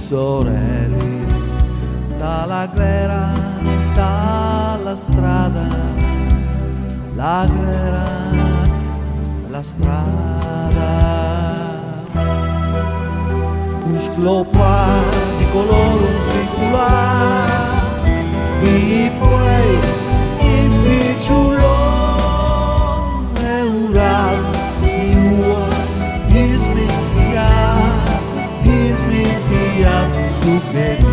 sorelle, dalla glera, dalla strada, la glera, la strada. Un sclopar di color, un circular, mi pues in pichulón, eural, iua, dismitiat, superi.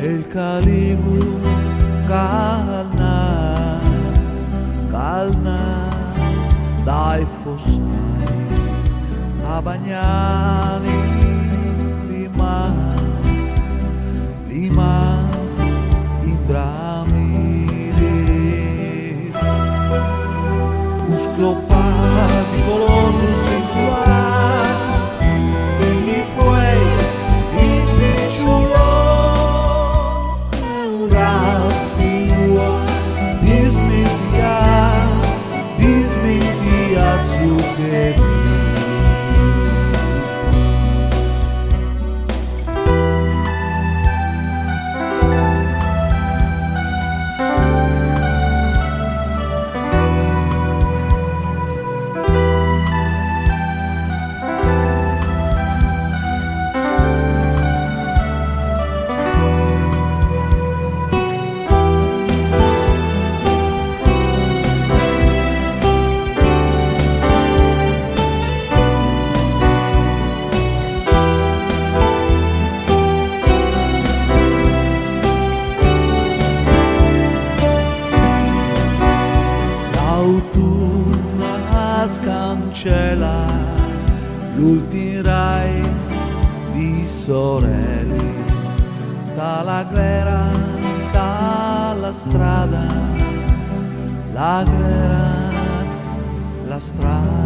El Calibur calnas dai fossai a bagnani limas imbramidi. Un sclopar di color sensual, y pues dismitiat, superi. L'autunno scancella l'ultimo rai di sorelle, dalla glera, dalla strada, la glera, la strada.